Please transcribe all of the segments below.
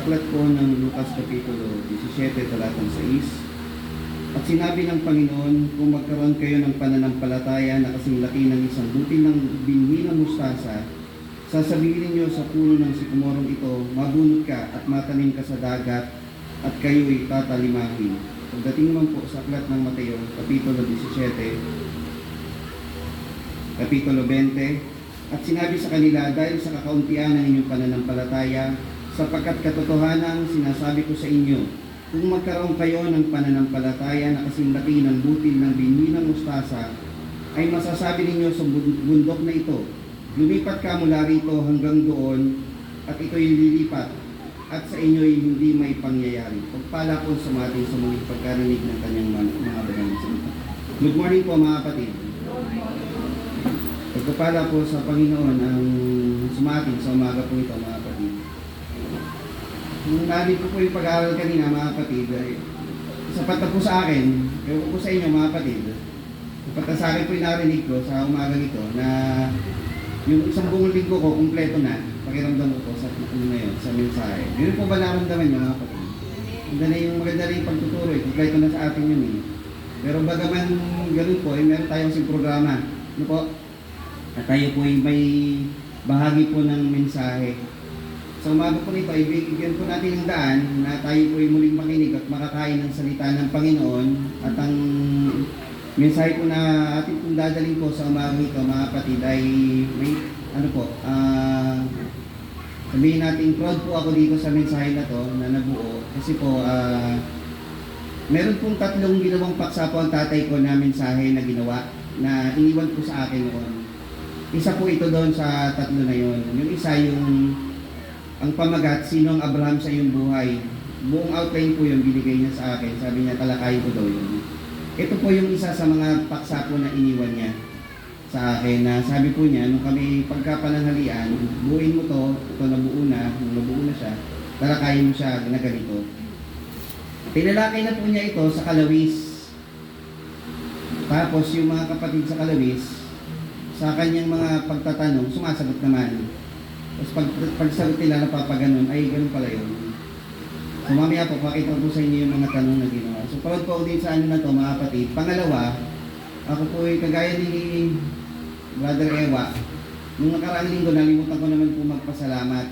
aklat po ng Lucas Kapitulo 17, talatang 6. At sinabi ng Panginoon, kung magkaroon kayo ng pananampalataya na kasing laki ng isang butil ng binhi ng mustasa, sasabihin niyo sa puno ng sikomorong ito, mabunot ka at matanim ka sa dagat, at kayo'y tatalimahin. Pagdating naman po sa aklat ng Mateo, Kapitulo 17, Kapitulo 20, at sinabi sa kanila, dahil sa kakauntian ng inyong pananampalataya, sapagkat katotohanan sinasabi ko sa inyo, kung magkaroon kayo ng pananampalataya na kasing laki ng butil ng binhi ng mustasa, ay masasabi ninyo sa bundok na ito, lumipat ka mula rito hanggang doon, at ito'y lilipat, at sa inyo'y hindi may pangyayari. Pagpala po sa ating sa muling pagkarinig ng kanyang mga banal na salita. Good morning po mga kapatid. Pagpapala po sa Panginoon ang sumating sa umaga po ito mga kapatid. Nung narinig ko po yung pag-aaral kanina mga kapatid, sapat na po sa akin, ewan po sa inyo mga kapatid, sapat na sa akin po yung narinig ko sa umaga ito na yung isang buong linggo ko, kumpleto na, pakiramdam ko po sa ngayon, sa mensahe. Yun po ba naramdaman nyo mga kapatid? Maganda na yung pagtuturo, kumpleto na sa atin yun eh. Pero bagaman ganun po, meron tayong kasing programa. Ano po? At tayo po may bahagi po ng mensahe. Sa umaga po nito, ibigyan po natin ng daan na tayo po muling makinig at makakain ng salita ng Panginoon. At ang mensahe po na ating pong dadaling po sa umaga ito, mga kapatid, ay may, sabihin natin, proud po ako dito sa mensahe na to na nabuo. Kasi po, meron pong 3 ginawang paksa po ang tatay ko na mensahe na ginawa na iniwan po sa akin noon. Isa po ito doon sa 3 na yon. Yung isa yung ang pamagat, sino ang Abraham sa iyong buhay. Buong outline po yung binigay niya sa akin. Sabi niya, talakay ko daw yun. Ito po yung isa sa mga paksa po na iniwan niya sa akin. Na sabi po niya, nung kami pagkapananghalian, buuin mo to, ito nabuo na, nung nabuo na siya, talakayin mo siya na ganito. Tinalakay na po niya ito sa Kalawis. Tapos yung mga kapatid sa Kalawis, sa kanyang mga pagtatanong, sumasagot naman. Tapos pagsagot nila napapaganon, ay ganun pala yun. So mamaya po, pakita ko sa inyo yung mga tanong na ginawa. So proud po din sa ano na to mga kapatid. Pangalawa, ako po ay kagaya ni Brother Ewa. Nung nakaraang linggo, nalimutan ko naman po magpasalamat.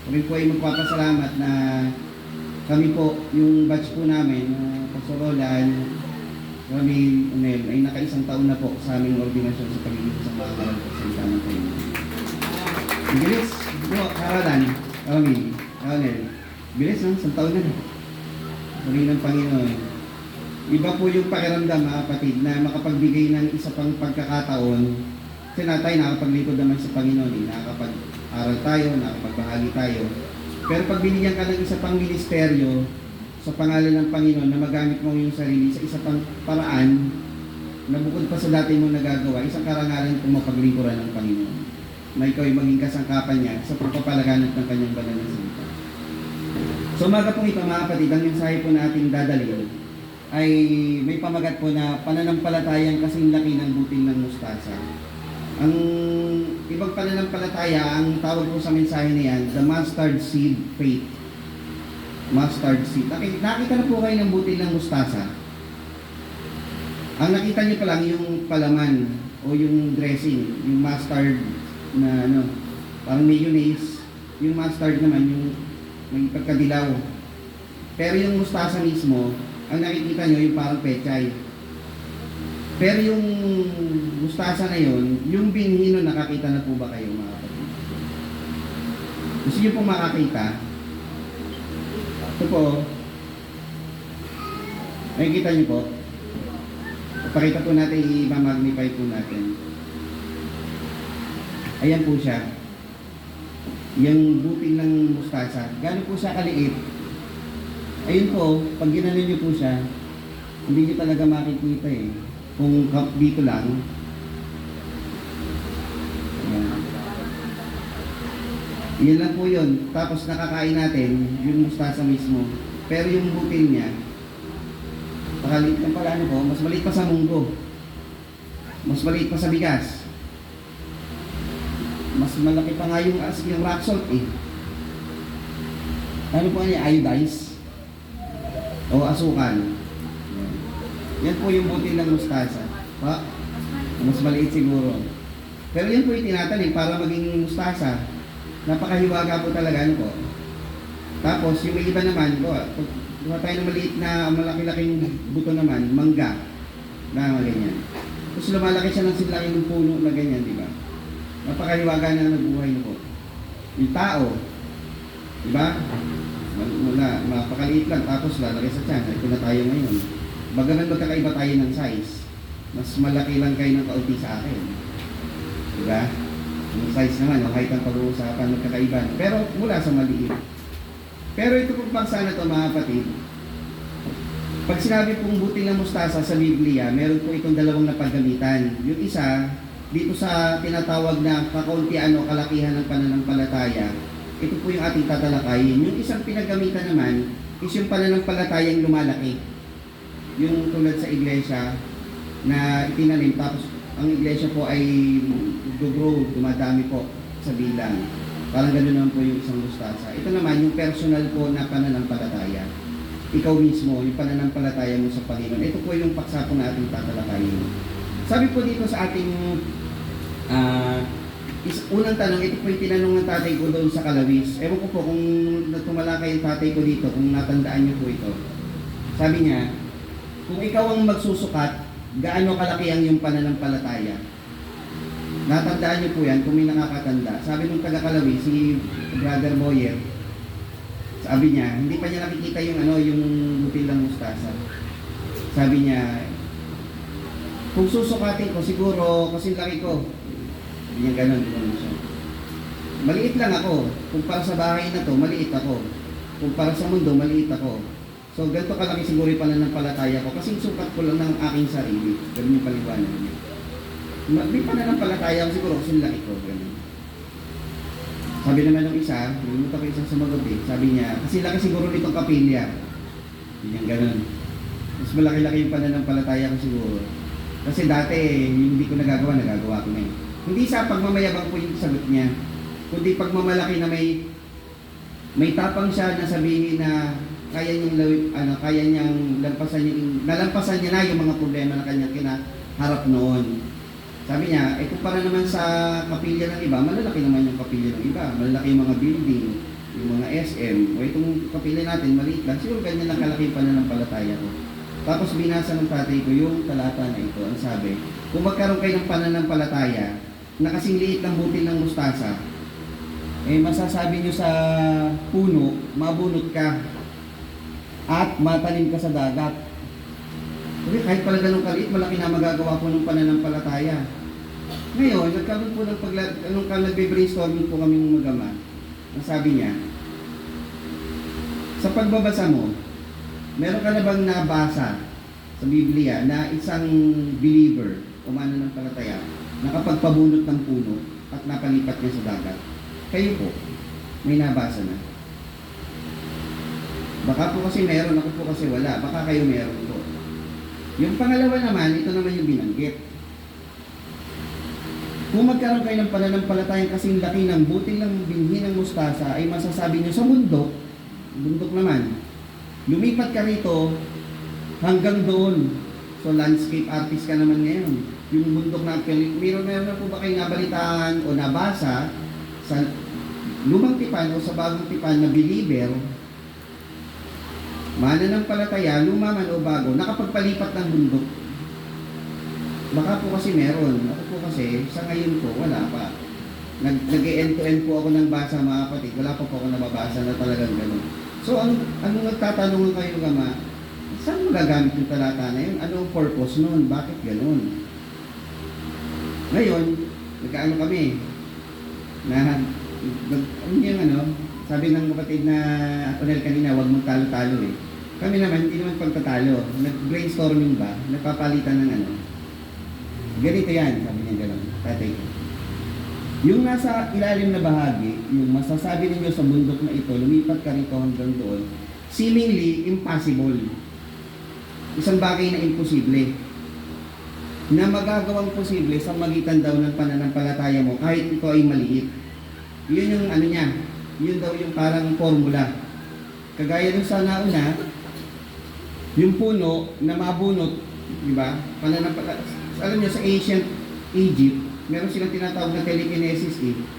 Kami po ay magpapasalamat na kami po, yung batch po namin, Pastor Roland, kami ay naka-1 taon na po sa aming ordinasyon sa pagiging sa mga salita ng Panginoon. Bilis, po, haralan, Ronel. Bilis, no? 1 taon na. Muli ng Panginoon. Iba po yung pakiramdam, mga kapatid, na makapagbigay ng isa pang pagkakataon. Kasi natay, nakapaglingkod naman sa Panginoon, nakakapag-aral tayo, nakapagbahagi tayo. Pero pag binigyan ka ng isa pang ministeryo sa pangalan ng Panginoon na magamit mo yung sarili sa isa pang paraan na bukod pa sa dati mo nagagawa, isang karangalan kung mapaglingkuran ng Panginoon. Na ikaw ay maging kasangkapan niya sa pagpapalaganap ng kanyang banal na salita. So umaga po ito mga kapatid, ang mensahe po na ating dadalhin ay may pamagat po na pananampalatayang kasing laki ng butil ng mustasa. Ang ibang pananampalataya, ang tawag po sa mensahe na yan, the mustard seed faith. Mustard seed. Nakita na po kayo ng butil ng mustasa. Ang nakita niyo pa lang yung palaman o yung dressing, yung mustard na parang mayonnaise. Yung mustard naman, yung may pagkadilaw. Pero yung mustasa mismo, ang nakikita nyo yung parang pechay. Pero yung mustasa na yun, yung binhi nun, nakakita na po ba kayo mga kapatid? Gusto nyo pong makakita? Ito po. Nakikita nyo po? Pakita po natin, i-magnify po natin. Ayan po siya. Yung butil ng mustasa. Gano'n po siya kaliit. Ayun po, pag ginanon nyo po siya, hindi nyo talaga makikita eh. Kung dito lang. Ayan. Yan lang po yun. Tapos nakakain natin yung mustasa mismo. Pero yung butil niya, pakaliit lang pala po, mas maliit pa sa munggo. Mas maliit pa sa bigas. Mas malaki pa nga yung rock salt eh. Ano po niya? Iodize o asukal. Yan po yung butil ng mustasa. Pa? Mas maliit siguro. Pero yan po yung tinatanim para maging mustasa. Napakahiwaga po talaga. Ano po? Tapos yung may iba naman, kuha tayo ng maliit na malaki-laking buto naman, mangga. Na ganyan. Tapos lumalaki siya ng silaki ng puno na ganyan, di ba? Napakahiwaga na nagbuhay na po. Yung tao, di ba? Mula, mapakaliit lang, tapos lalaki sa tiyan. Ito na tayo ngayon. Bagaman magkakaiba tayo ng size, mas malaki lang kayo ng kaunti sa akin. Di ba? Yung size naman, yung height ang pag-uusapan, magkakaiba. Pero mula sa maliit. Pero ito pong paksa na ito, mga kapatid, pag sinabi pong butil ng mustasa sa Biblia, meron po itong dalawang napaggamitan. Yung isa, dito sa tinatawag na kakauntian o kalakihan ng pananampalataya, ito po yung ating tatalakayin. Yung isang pinagamitan naman is yung pananampalatayang lumalaki. Yung tulad sa iglesia na itinanim, tapos ang iglesia po ay grow, dumadami po sa bilang. Parang gano'n naman po yung isang mustasa. Ito naman yung personal po na pananampalataya. Ikaw mismo, yung pananampalataya mo sa Panginoon. Ito po yung paksa po na ating tatalakayin. Sabi po dito sa ating unang tanong, ito po yung tinanong ng tatay ko doon sa Kalawis. Ewan ko po kung tumalakay yung tatay ko dito, kung natandaan niyo po ito. Sabi niya, kung ikaw ang magsusukat, gaano kalaki ang iyong pananampalataya? Natandaan niyo po yan kung may nakakatanda. Sabi nung taga-Kalawis, si Brother Boyer, sabi niya, hindi pa niya nakikita yung yung butil ng mustasa. Sabi niya, kung susukatin ko, siguro kasi laki ko. Hindi niya ganun siya. Maliit lang ako. Kung para sa bahay na to, maliit ako. Kung para sa mundo, maliit ako. So, ganito kalaki siguro yung pananampalataya ko. Kasi sukat ko lang ng aking sarili. Ganun yung paliwanag niya. May pananampalataya ko siguro kasi laki ko. Ganun. Sabi naman ng isa, nalimutan ko isang sumagot eh. Sabi niya, kasi laki siguro nitong kapilya. Hindi niya ganun. Mas malaki-laki yung pananampalataya ko siguro. Kasi dati, hindi ko nagagawa ko na eh. Hindi sa pagmamayabang po yung sagot niya, kundi pagmamalaki na may tapang siya na sabihin na kaya niyang nalampasan niya na yung mga problema na kanyang kinaharap noon. Sabi niya, kumpara naman sa kapilya ng iba, malalaki naman yung kapilya ng iba. Malalaki yung mga building, yung mga SM. O itong kapilya natin, maliit lang. Siguro ganyan lang kalaki yung pananampalataya ko. Tapos binasa ng tatay ko yung talata na ito. Ang sabi, kung magkaroon kayo ng pananampalataya, na kasing liit ng butil ng mustasa, masasabi nyo sa puno, mabunot ka at matanim ka sa dagat. Kasi kahit pala ganun kaliit, malaki na magagawa po ng pananampalataya. Ngayon, nagkaroon po ng nagbe-brainstorming po kami ng magama. Ang sabi niya, sa pagbabasa mo, meron ka na bang nabasa sa Biblia na isang believer o mananampalataya nakapagpabunot ng puno at napalipat niya sa dagat? Kayo po, may nabasa na. Baka po kasi meron, ako po kasi wala. Baka kayo meron po. Yung pangalawa naman, ito naman yung binanggit. Kung magkaroon kayo ng pananampalatayang kasing laki ng butil ng binhi ng mustasa, ay masasabi nyo sa bundok naman, lumipat ka rito hanggang doon. So landscape artist ka naman ngayon. Yung bundok na meron na po ba kayo nabalitaan o nabasa sa lumang tipan o sa bagong tipan na believer, mananampalataya, luma man o bago, nakapagpalipat ng bundok? Baka po kasi meron. Ako po kasi, sa ngayon po, wala pa. Nag-end-to-end po ako ng basa, mga kapatid. Wala pa po ako nababasa na talagang gano'n. So, anong nagtatanong kayo, Gama? Saan mo gagamit yung talata na yun? Anong purpose nun? Bakit gano'n? Ngayon, nagkaano kami? Sabi ng kapatid na Aponel kanina, huwag mong talo-talo eh. Kami naman, hindi naman pagtatalo. Nag-brainstorming ba? Nagpapalitan ng ganito yan, sabi niya gano'n, tatay ko. Yung nasa ilalim na bahagi, yung masasabi ninyo sa bundok na ito, lumipat ka rito hanggang doon, seemingly impossible. Isang bagay na imposible. Na magagawang posible sa magitan daw ng pananampalataya mo kahit ito ay maliit. Yun yung niya, yun daw yung parang formula Kagaya dun sa nauna, yung puno na mabunot, di ba? Alam niyo, sa ancient Egypt, meron silang tinatawag na telekinesis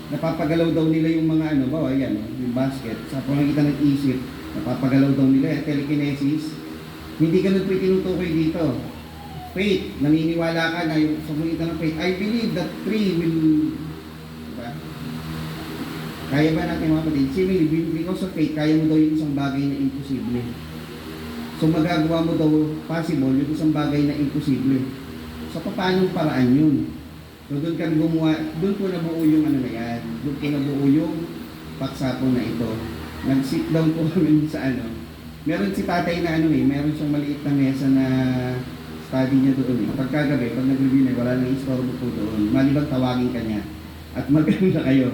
napapagalaw daw nila yung mga ano, bawa yan, yung basket, sa pamagitan ng isip, napapagalaw daw nila, telekinesis. Hindi ganun po itinutukoy dito. Faith, naniniwala ka na yung sa pamagitan ng faith, I believe that tree will, diba? Kaya ba natin mga kapatid? Similarly, because of faith, kaya mo daw yung isang bagay na imposible. So magagawa mo daw possible yung isang bagay na imposible. So paano paraan yun? So doon ka gumawa, doon po nabuo yung ano na yan, doon po nabuo yung paksa po na ito. Nag-sit down po kami sa ano. Meron si tatay na ano meron siyang maliit na mesa na study niya doon Pagkagabi, pag nag-review na, wala nang istorbo po doon. Malibang tawagin ka niya. At magkano kayo.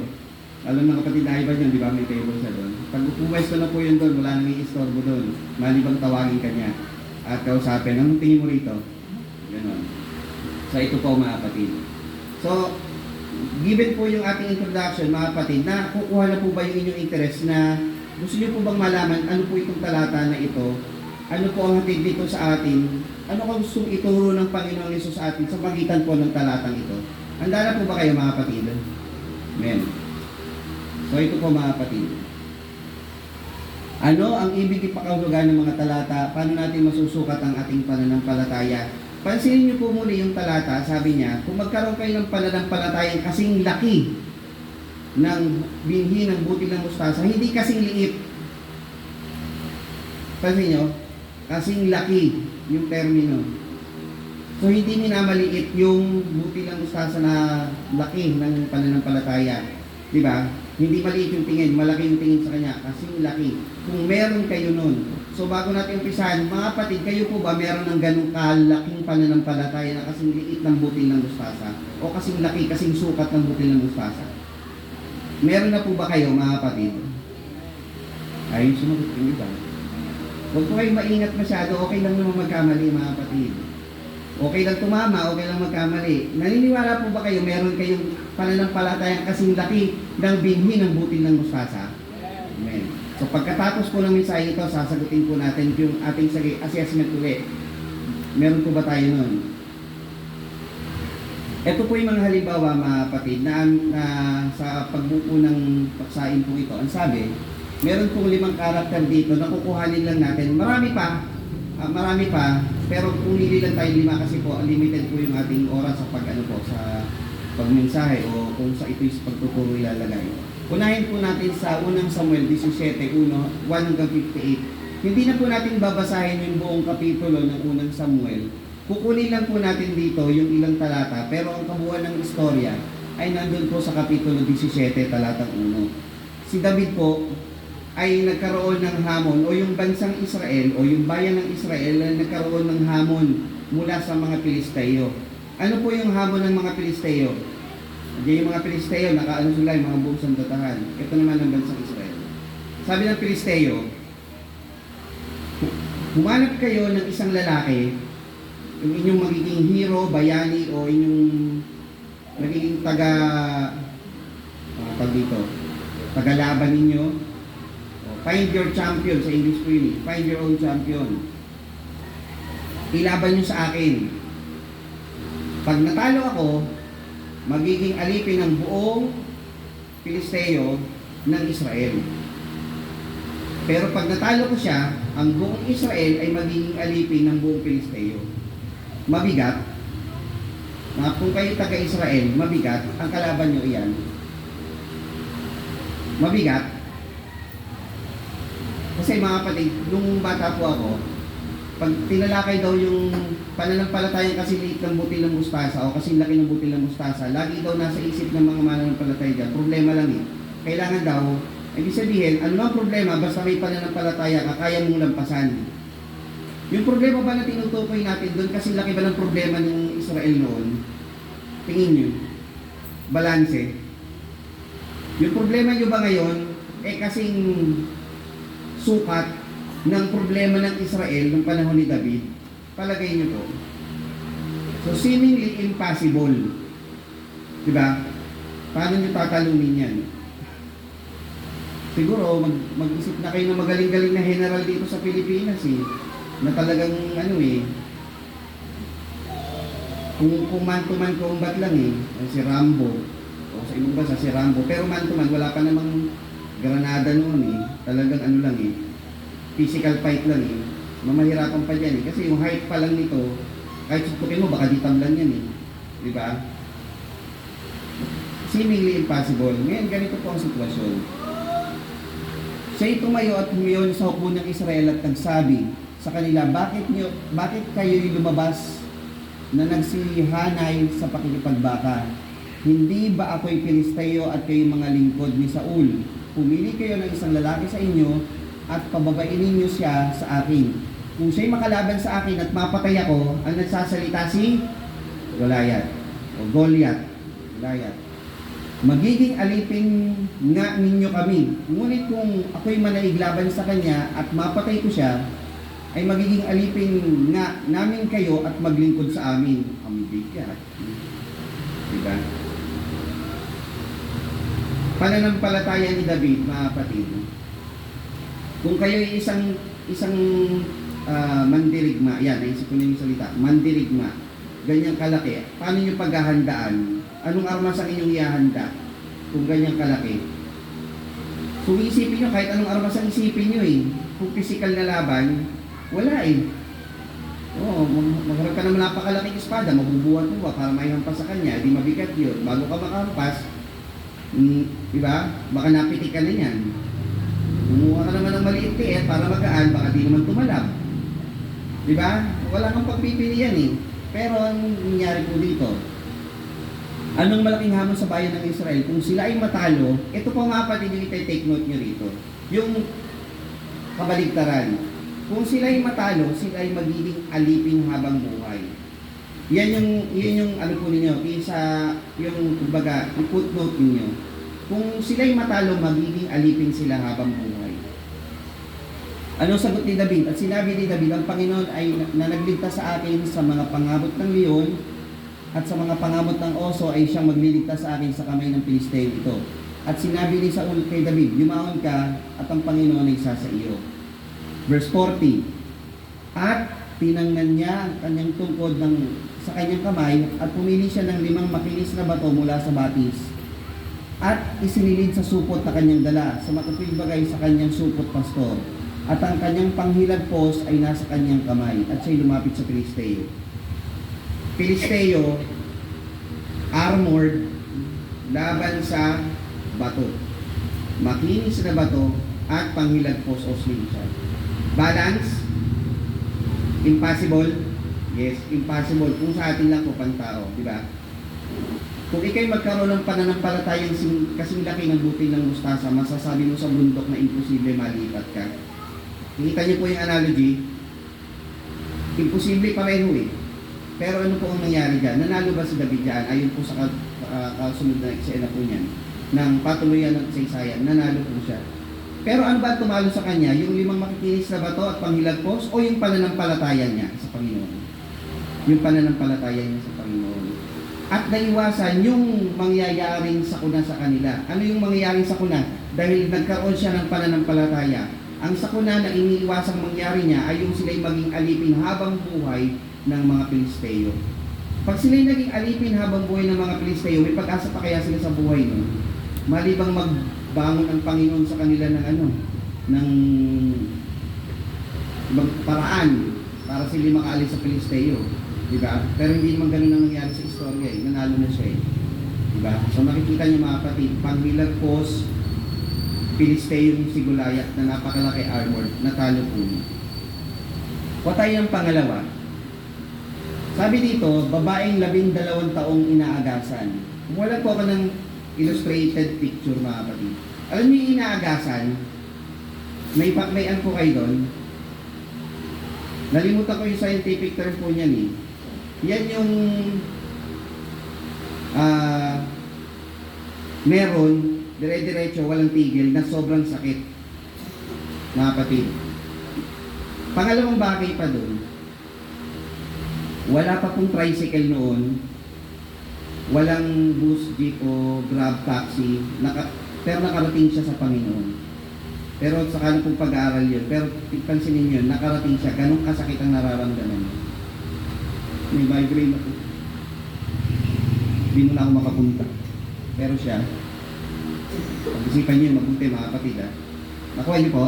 Alam ng kapatid na iba niyan, di ba may table siya doon. Pag pumwesto na po yun doon, wala nang istorbo doon. Malibang tawagin ka niya. At kausapin, anong tingin mo rito? Ganon. So ito po mga kapatid. So, given po yung ating introduction mga kapatid, na kukuha na po ba yung inyong interest na gusto niyo po bang malaman ano po itong talata na ito? Ano po ang hatid dito sa atin? Ano kung gustong ituro ng Panginoong Yesus sa atin sa pagitan po ng talatang ito? Handa na po ba kayo mga kapatid? Amen. So ito po mga kapatid. Ano ang ibig ipakahulugan ng mga talata? Paano natin masusukat ang ating pananampalataya? Pansinin niyo po muli yung talata, sabi niya, kung magkaroon kayo ng pananampalatayang kasing laki ng binhi ng butil ng mustasa, hindi kasing liit. Pansin niyo, kasing laki yung termino. So hindi minamaliit yung butil ng mustasa na laki ng pananampalataya. Di ba? Hindi maliit yung tingin, malaki yung tingin sa kanya, kasing laki. Kung meron kayo nun. So bago natin umpisahan, mga kapatid, kayo po ba meron ng ganung kalaking pananampalataya na kasing liit ng butil ng mustasa? O kasing laki, kasing sukat ng butil ng mustasa? Meron na po ba kayo mga kapatid? Ay, sumagot yung iba. Huwag po kayong maingat masyado, okay lang naman magkamali mga kapatid. Okay lang tumama, okay lang magkamali. Naniniwala po ba kayo meron kayong pananampalatayang kasing laki ng binhi ng butil ng mustasa? Amen. So pagkatapos po ng mensahe ito, sasagutin po natin yung ating assessment ulit. Meron po ba tayo nun? Ito po yung mga halimbawa mga kapatid na sa pagbuo ng paksain po ito. Ang sabi, meron pong 5 karakter dito na kukuhanin lang natin. Marami pa, pero kung hindi lang tayo 5 kasi po, limited po yung ating oras sa sa pagmensahe o kung sa ito yung pagtuturo ilalagay. Unahin po natin sa unang Samuel 17:1 hanggang 58. Hindi na po natin babasahin yung buong kapitulo ng unang Samuel. Kukunin lang po natin dito yung ilang talata, pero ang kabuuan ng istorya ay nandun po sa kapitulo 17, talatang 1. Si David po ay nagkaroon ng hamon o yung bansang Israel o yung bayan ng Israel ay nagkaroon ng hamon mula sa mga Pilisteo. Ano po yung hamon ng mga Pilisteo? Yung mga Pilisteo, nakaano sila yung mga buong sandatahan. Ito naman ang bansang Israel. Sabi ng Pilisteo, humanap kayo ng isang lalaki, yung inyong magiging hero, bayani, o inyong magiging tagalaban ninyo. Find your champion sa English po yun. Find your own champion. Ilaban nyo sa akin. Pag natalo ako, magiging alipin ng buong Pilisteo ng Israel. Pero pag natalo ko siya, ang buong Israel ay magiging alipin ng buong Pilisteo. Mabigat. Kung kayo taga-Israel, mabigat. Ang kalaban nyo iyan. Mabigat. Kasi mga kapatid, nung bata po ako, pag tinalakay daw yung pananampalatayang kasing liit ng butil ng mustasa o kasing laki ng butil ng mustasa, lagi daw nasa isip ng mga mananampalataya dyan, problema lang Kailangan daw, ibig sabihin, ano ang problema, basta may pananampalataya ka, kaya mong lampasan. Yung problema ba na tinutukoy natin doon, kasi laki ba ng problema ng Israel noon? Tingin nyo, balanse. Yung problema nyo ba ngayon, kasing sukat ng problema ng Israel ng panahon ni David? Palagay nyo po. So, seemingly impossible. Diba? Paano nyo tatalunin yan? siguro mag-isip na kayo ng magaling-galing na general dito sa Pilipinas eh. Na talagang ano eh, kung man-to-man combat lang eh, si Rambo, o sa ibang bansa si Rambo, pero man-to-man, wala pa namang granada noon eh, talagang ano lang eh, physical fight lang eh, mamahirapan pa dyan eh, kasi yung height pa lang nito, kahit sutukin mo, baka ditablan yan eh, di ba? Seemingly impossible. Ngayon, ganito po ang sitwasyon. Siya'y tumayo at humiyon sa hukbo ng Israel at nagsabi sa kanila, bakit kayo'y lumabas na nagsihanay sa pakikipagbaka? Hindi ba ako'y Pilisteo at kayo mga lingkod ni Saul? Pumili kayo ng isang lalaki sa inyo at pababainin niyo siya sa akin. Kung siya'y makalaban sa akin at mapatay ako, ang nagsasalita si Goliath o Goliath. Magiging alipin nga ninyo kami. Ngunit kung ako'y manaiglaban sa kanya at mapatay ko siya, ay magiging alipin nga namin kayo at maglingkod sa amin. Ang bigat. Diba? Pananampalataya ni David, mga kapatid. Kung kayo ay isang mandirigma, yan, naisip ko na yung salita, mandirigma, ganyang kalaki, paano nyo paghahandaan? Anong armas ang inyong ihahanda kung ganyang kalaki? Kung isipin nyo, kahit anong armas ang isipin nyo eh, kung physical na laban, wala eh. Oo, magharap ka naman napakalaking espada, mabubuhat mo ba para may hampas sa kanya, di mabigat yun. Bago ka makahampas, diba? Baka napitik ka na yan. Kumuha ka naman ng maliit para magaan, baka di naman tumalab. Diba? Wala kang pagpipilian eh. Pero ang nangyari po dito, anong malaking hamon sa bayan ng Israel? Kung sila ay matalo, ito po mga kapatid yung iti-take note nyo rito. Yung kabaligtaran. Kung sila ay matalo, sila ay magiging alipin habang buhay. Yan yung ano po ninyo, yung kumbaga, i-footnote ninyo. Kung sila ay matalo, magiging alipin sila habang buhay. Anong sagot ni David? At sinabi ni David, ang Panginoon ay nanagligtas sa akin sa mga pangamot ng leon at sa mga pangamot ng oso ay siyang magliligtas sa akin sa kamay ng Pilisteo ito. At sinabi ni Saul kay David, yumaon ka at ang Panginoon ay isa sa iyo. Verse 40, at tinangnan niya ang kanyang tungkod sa kanyang kamay at pumili siya ng 5 makinis na bato mula sa batis at isinilid sa supot na kanyang dala sa matupil bagay sa kanyang supot pastor. At ang kanyang panghilagpos ay nasa kanyang kamay at siya'y lumapit sa Pilisteo. Pilisteo, armored, laban sa bato. Makinis na bato at panghilagpos o slingshot. Balance? Impossible? Yes, impossible. Kung sa atin lang po pantao, di ba? Kung ikay magkaroon ng pananampalatayang kasing laki ng butil ng mustasa, masasabi mo sa bundok na imposible malipat ka. Nakita niyo po yung analogy, imposible pareho eh. Pero ano po ang nangyari dyan? Nanalo ba si David dyan? Ayon po sa kasunod na eksena po niyan, ng patuluyan ng saysaya, nanalo po siya. Pero ano ba tumalo sa kanya? Yung 5 makikinis na bato at panghilagpos o yung pananampalataya niya sa Panginoon? Yung pananampalataya niya sa Panginoon. At naiwasan yung mangyayaring sakuna sa kanila. Ano yung mangyayaring sakuna? Dahil nagkaroon siya ng pananampalataya. Ang sakuna na iniiwasang mangyari niya ay yung sila'y maging alipin habang buhay ng mga Pilisteo. Pag sila'y naging alipin habang buhay ng mga Pilisteo, may pag-asa pa kaya sila sa buhay nun? Malibang magbangon ang Panginoon sa kanila ng paraan para sila makaalis sa Pilisteo. Diba? Pero hindi naman ganun ang nangyari sa istorya eh. Nanalo na siya eh. Diba? So makikita niyo mga kapatid, panghilagpos, Pilisteo yung si Goliath na napakalaki armored, natalo po niya. Patay ang pangalawa. Sabi dito, babaeng 12 taong inaagasan. Kung wala po ako ng illustrated picture mga kapatid. Alam niyo yung inaagasan, may ano po kayo doon? Nalimutan ko yung scientific term po niyan eh. Yan yung meron, dire-diretso, walang tigil, na sobrang sakit. Mga kapatid. Pangalawang bagay pa doon, wala pa pong tricycle noon, walang bus, jeep o grab taxi, pero nakarating siya sa Panginoon. Pero sa kanong pong pag-aaral yun. Pero pansinin nyo, nakarating siya, ganun kasakit ang nararamdaman niya. May migraine ako. Hindi mo na ako makapunta. Pero siya, pag-isipan niyo mabuti mga kapatid ha. Nakuha niyo po,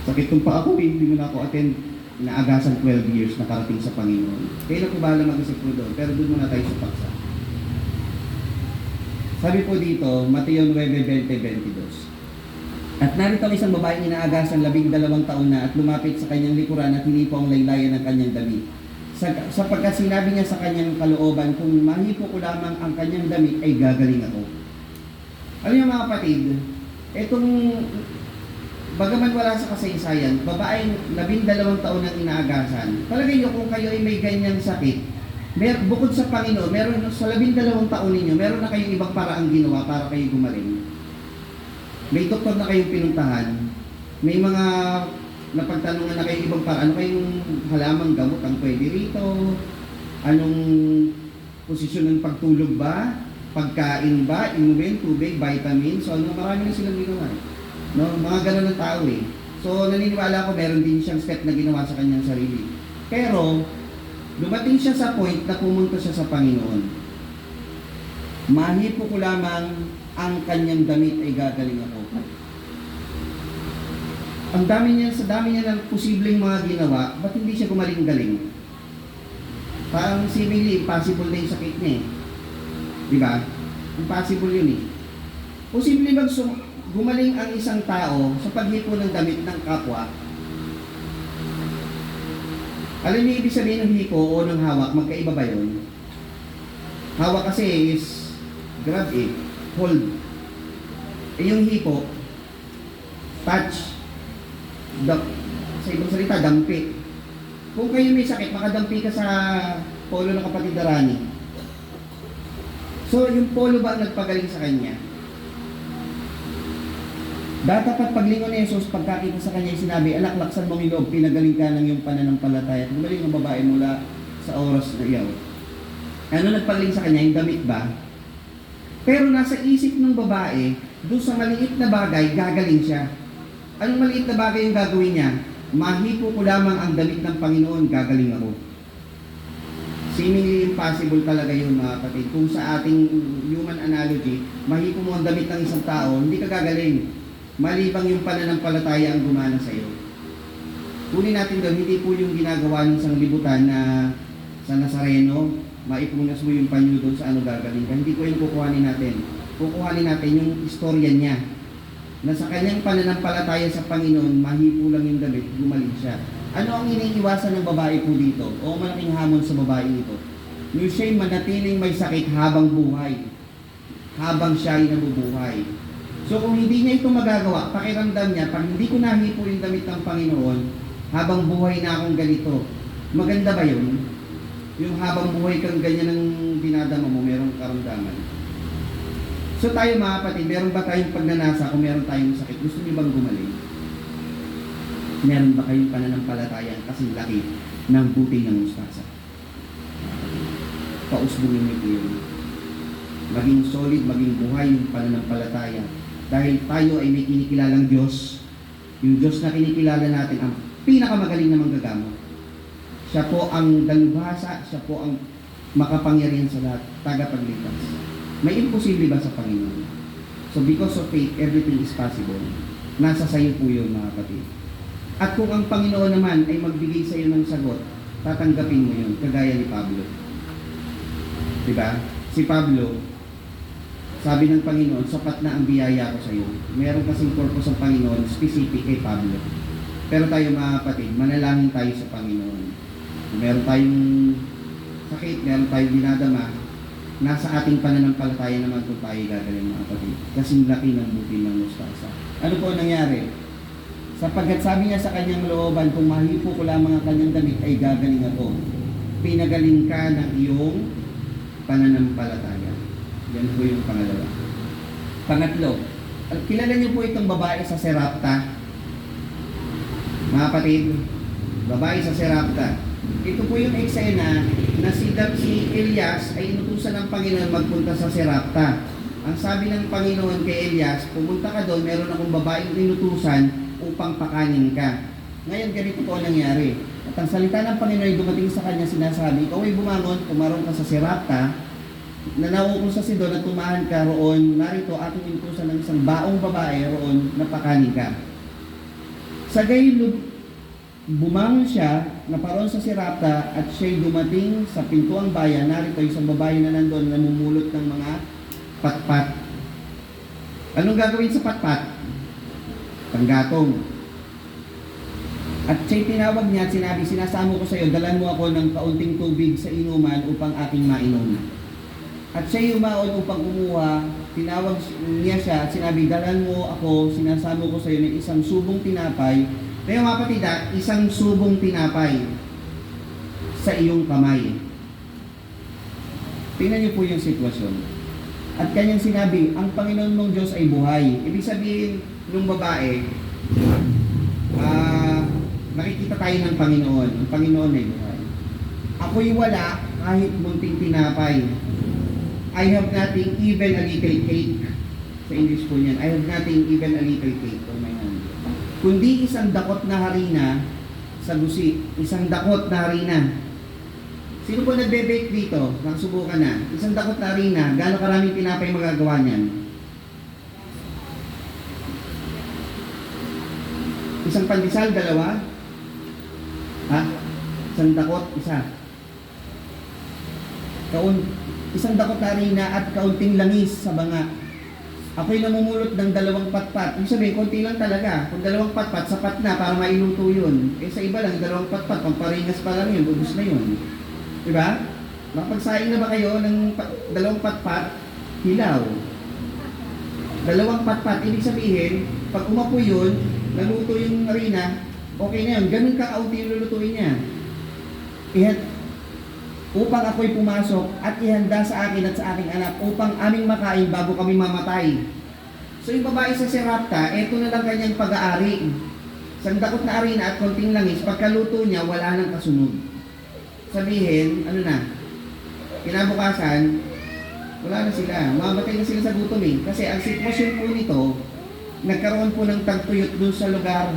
sakit kong pa ako, hindi mo na ako attend. Inaagasan 12 years nakarating sa Panginoon. Kaya na po bahala mag-isip po doon, pero doon muna tayo sa paksa. Sabi po dito, Mateo 9:20-22. At narito ang isang babaeng inaagasan 12 taon na at lumapit sa kanyang likuran at hinipo ang laylayan ng kanyang damit. Sapagkat sinabi niya sa kanyang kalooban, kung mahipo ko lamang ang kanyang damit ay gagaling ako. Alam niyo mga kapatid, itong bagaman wala sa kasaysayan, babaeng 12 taon ang inaagasan. Palagay niyo kung kayo ay may ganyang sakit, bukod sa Panginoon, meron sa 12 taon ninyo, meron na kayong ibang paraang ginawa para kayo gumaling. May doktor na kayong pinuntahan, may mga napagtanungan na kayong ibang paraan, ano kayong halamang gamot ang pwede rito, anong posisyon ng pagtulog ba, pagkain ba, inumin, tubig, vitamin, so marami na silang ginawa. No, mga ganun ng tao eh. So naniniwala ko meron din siyang step na ginawa sa kanyang sarili. Pero dumating siya sa point na pumunta siya sa Panginoon. Mahipo ko lamang ang kanyang damit ay gagaling ako. Ang dami niya, sa dami niya ng posibleng mga ginawa, ba't hindi siya gumaling-galing? Parang seemingly impossible na yung sakit niya eh. Diba? Impossible yun eh. Posible bang gumaling ang isang tao sa paghipo ng damit ng kapwa? Alam niyo ibig sabihin ng hipo o ng hawak, magkaiba ba yun? Hawak kasi is grab it, hold. Eh yung hipo, touch, sa ibang salita, dampi. Kung kayo may sakit, makadampi ka sa polo ng kapatid Darani. So yung polo ba ang nagpagaling sa kanya? Dapat paglingon ni Jesus, pagkakita sa kanya, sinabi, anak, laksan mong ilog, pinagaling ka ng iyong pananampalataya. Gumaling ang babae mula sa oras na iyaw. Ano nagpagaling sa kanya? Yung damit ba? Pero nasa isip ng babae, doon sa maliit na bagay, gagaling siya. Anong maliit na bagay yung gagawin niya? Mahipo ko lamang ang damit ng Panginoon, gagaling ako. Seemingly impossible talaga yun mga kapatid. Kung sa ating human analogy, mahipo mo ang damit ng isang tao, hindi ka gagaling. Malibang yung pananampalataya ang gumana sa iyo. Kunin natin doon, hindi po yung ginagawa ng isang libutan na sa Nazareno, maipunas mo yung panyo doon sa ano gagaling ka. Hindi po yung kukuhanin natin. Kukuhanin natin yung istorya niya. Na sa kanyang pananampalataya sa Panginoon, mahipo lang yung damit, gumaling siya. Ano ang iniiwasan ng babae po dito? O malaking hamon sa babae ito? Yung siya'y manatiling may sakit habang buhay. Habang siya ay nabubuhay. So kung hindi niya ito magagawa, pakiramdam niya, pag hindi ko nahipo yung damit ng Panginoon, habang buhay na akong ganito, maganda ba yun? Yung habang buhay kang ganyan ng dinadama mo, merong karamdaman. So tayo mga kapatid, meron ba tayong pagnanasa kung meron tayong sakit? Gusto niyo bang gumaling? Meron ba kayong pananampalataya kasing laki ng buting ng mustasa? Pausbungin niyo po yun. Maging solid, maging buhay yung pananampalataya. Dahil tayo ay may kinikilalang Diyos. Yung Diyos na kinikilala natin ang pinakamagaling na manggagamot. Siya po ang dalubhasa, siya po ang makapangyarihan sa lahat, tagapagligtas. May imposible ba sa Panginoon? So because of faith, everything is possible. Nasa sayo po yun mga kapatid. At kung ang Panginoon naman ay magbigay sa iyo ng sagot, tatanggapin mo yun, kagaya ni Pablo. Diba? Si Pablo, sabi ng Panginoon, sapat na ang biyaya ko sa iyo. Meron kasing purpose ang Panginoon, specific kay Pablo. Pero tayo mga kapatid, manalangin tayo sa Panginoon. Kung meron tayong sakit, meron tayong dinadama, nasa ating pananampalataya naman kung tayo gagaling mga kapatid. Kasing laki ng butil ng mustasa. Ano po nangyari? Sapagkat sabi niya sa kanyang looban, kung mahipo ko lamang ang kanyang damit ay gagaling ako. Pinagaling ka ng iyong pananampalataya. Yan po yung pangalawa. Pangatlo, kilala niyo po itong babae sa Serapta. Mga kapatid, babae sa Serapta. Ito po yung eksena na si Elias ay inutusan ng Panginoon magpunta sa Serapta. Ang sabi ng Panginoon kay Elias, pumunta ka doon, meron akong babaeng inutusan upang pakanin ka. Ngayon, ganito po ang nangyari. At ang salita ng Panginoon ay dumating sa kanya, sinasabi, ikaw ay bumangon, pumarong ka sa Serapta, nanaw ko sa Sidon at tumahan ka roon, narito aking inutusan ng isang baong babae roon na pakanin ka. Sa gayon, bumangon siya, naparoon sa Serapta at siya'y dumating sa pintuang bayan, narito isang babae na nandun namumulot ng mga patpat. Anong gagawin sa patpat? Panggatong. At siya'y tinawag niya at sinabi, sinasamo ko sa iyo, dalan mo ako ng kaunting tubig sa inuman upang aking mainom. At siya'y umaon upang kumuha, tinawag niya siya at sinabi, dalan mo ako, sinasamo ko sa iyo ng isang subong tinapay. Kaya mga kapatid, isang subong tinapay sa iyong kamay. Tingnan niyo po yung sitwasyon. At kanyang sinabi, ang Panginoon mong Diyos ay buhay. Ibig sabihin ng babae, nakikita tayo ng Panginoon. Ang Panginoon ay buhay. Ako'y wala kahit munting tinapay. I have nothing, even a little cake. Sa English po niyan, I have nothing, even a little cake on my hand. Kundi isang dakot na harina sa gusi. Isang dakot na harina. Sino po nagbe-bake dito? Nakasubukan na. Isang dakot na harina, gaano karaming tinapay magagawa niyan? Isang pandesal, dalawa? Ha? Isang dakot, isa. Isang dakot na harina at kaunting langis sa banga. Ako'y namumulot ng 2 patpat. Ibig sabihin, konti lang talaga. Kung 2 patpat, sapat na para mailuto yun. Eh sa iba lang, 2 patpat, pamparingas pa lang yun, ubus na yun. Diba? Makapagsaing na ba kayo ng 2 patpat? Hilaw. 2 patpat, ibig sabihin, pag umapoy yun, naluto yung harina, okay na yun. Ganun kakaunti yung lulutuin niya. Upang ako'y pumasok at ihanda sa akin at sa aking anak upang aming makain bago kami mamatay. So yung babae sa Serapta, eto na lang kanyang pag-aari. Sandakot na harina at konting langis, pagkaluto niya, wala nang kasunod. Sabihin, ano na, kinabukasan, wala na sila. Mamatay na sila sa gutom eh. Kasi ang sitwasyon po nito, nagkaroon po ng tagtuyot dun sa lugar.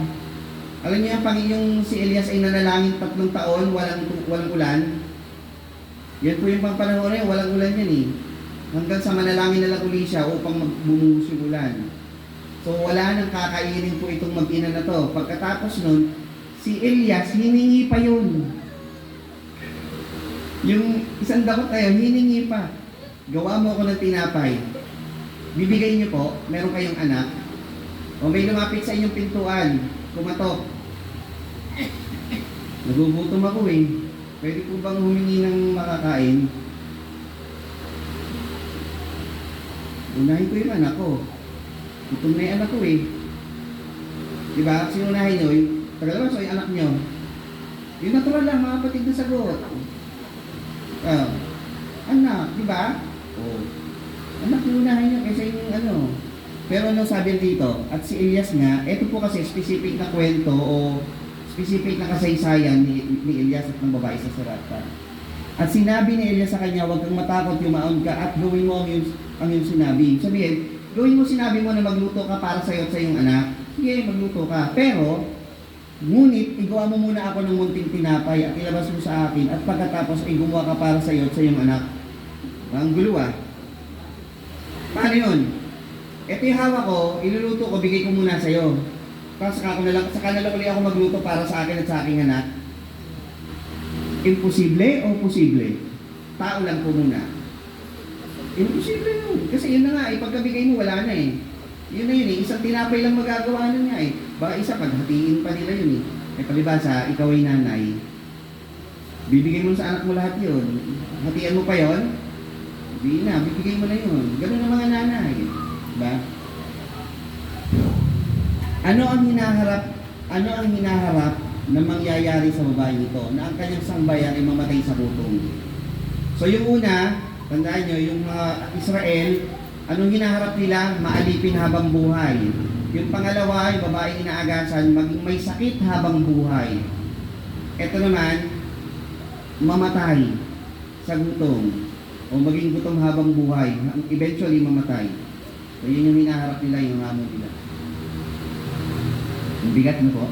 Alam niyo yung si Elias ay nanalangin 3 taon, walang ulan. Yan po yung pangpanahon na yun, walang ulan yan eh. Hanggang sa manalangin na lang uli siya upang magbumuhos yung ulan. So wala nang kakainin po itong mag-ina na to. Pagkatapos nun, si Elias, hiningi pa yun. Yung isang dakot na yun, hiningi pa. Gawa mo ako ng tinapay. Bibigay niyo po, meron kayong anak. O may lumapit sa inyong pintuan, kumatok. Nagugutom ako eh. Pwede po bang humingi ng makakain? Unahin ko yung anak ko. Gutom na yung anak ko eh. Diba? Sinunahin nyo, tagalawas o yung anak nyo. Yung natural lang, mga kapatid na sagot. Anak, diba? Oh. Anak, sinunahin nyo kaysa yung ano. Pero ano sabi dito, at si Elias nga, ito po kasi specific na kwento o specific na kasaysayan ni Elias at ng babae sa Serapta. At sinabi ni Elias sa kanya, huwag kang matakot, yumaon ka at gawin mo ang iyong sinabi. Sabihin, gawin mo sinabi mo na magluto ka para sa iyo at sa iyong anak. Sige, magluto ka. Pero, ngunit, igawa mo muna ako ng munting tinapay at ilabas mo sa akin at pagkatapos ay gumawa ka para sa iyo at sa iyong anak. Ang gulo ah. Paano yun? Ito yung hawak ko, iluluto ko, bigay ko muna sa iyo. Tapos saka na lang ulit ako magluto para sa akin at sa aking anak. Imposible o posible? Tao lang po muna. Imposible yun. Kasi yun na nga, pagkabigay mo, wala na eh. Yun na yun eh. Isang tinapay lang magagawa na niya eh. Baka isa, paghatiin pa nila yun eh. Palibasa, ikaw ay nanay. Bibigay mo sa anak mo lahat yun. Hatian mo pa yun? Hindi na, bibigay mo na yun. Ganun ang mga nanay. Diba? Ano ang hinaharap na mangyayari sa babae nito na ang kanyang sambayan ay mamatay sa gutom? So yung una, tandaan nyo, yung mga Israel, anong hinaharap nila? Maalipin habang buhay. Yung pangalawa, yung babaeng inaagasan, maging may sakit habang buhay. Ito naman, mamatay sa gutom. o maging gutom habang buhay, eventually mamatay. So yun yung hinaharap nila, yung hamon nila. Ang bigat na po.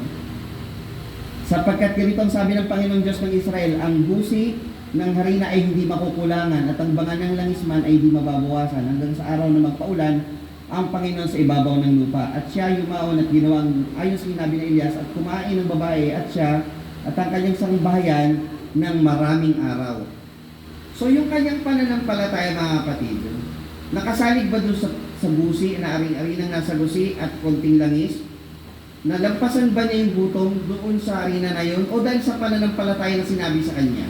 Sapagkat ganito ang sabi ng Panginoong Diyos ng Israel, ang busi ng harina ay hindi makukulangan at ang bangan ng langisman ay hindi mababawasan hanggang sa araw na magpaulan ang Panginoon sa ibabaw ng lupa. At siya yumaon at ginawang ayon sa sinabi ni Elias at kumain ng babae at siya at ang kanyang sangbahayan ng maraming araw. So yung kanyang pananampalataya, mga kapatid, nakasalig ba doon sa busi na aring-arinang nasa busi at konting langis? Nalampasan ba niya yung gutom doon sa arena na yun o dahil sa pananampalataya na sinabi sa kanya?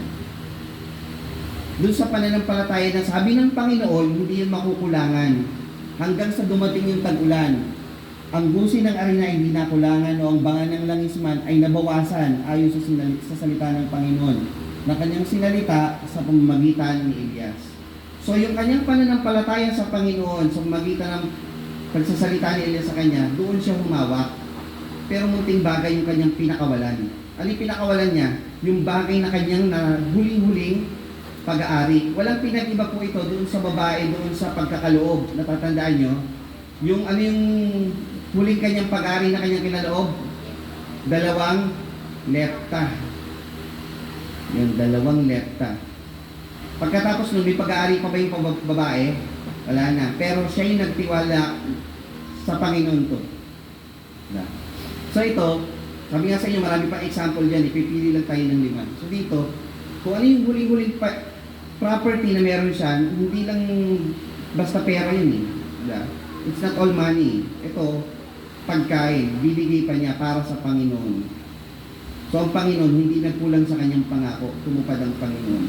Doon sa pananampalataya na sabi ng Panginoon, hindi yun makukulangan hanggang sa dumating yung tag-ulan. Ang busi ng arena ay hindi nakulangan o ang bangan ng langisman ay nabawasan ayon sa salita ng Panginoon na kanyang sinalita sa pamamagitan ni Elias. So yung kanyang pananampalataya sa Panginoon sa pamamagitan ng pagsasalita ni Elias sa kanya, doon siya humawak. Pero munting bagay yung kanyang pinakawalan. Ano yung pinakawalan niya? Yung bagay na kanyang na huling-huling pag-aari. Walang pinag-iba po ito doon sa babae, doon sa pagkakaloob. Natatandaan nyo? Yung ano yung huling kanyang pag-aari na kanyang kinaloob? 2 lepta. Yung 2 lepta. Pagkatapos nun, may pag-aari pa ba yung babae? Wala na. Pero siya yung nagtiwala sa Panginoon to. So ito, sabi nga sa inyo, marami pa example dyan, ipipili lang tayo ng 5. So dito, kung ano yung huling-huling property na meron siya, hindi lang basta pera yun eh. It's not all money. Ito, pagkain, bibigay pa niya para sa Panginoon. So ang Panginoon, hindi nagkulang sa kanyang pangako, tumupad ang Panginoon.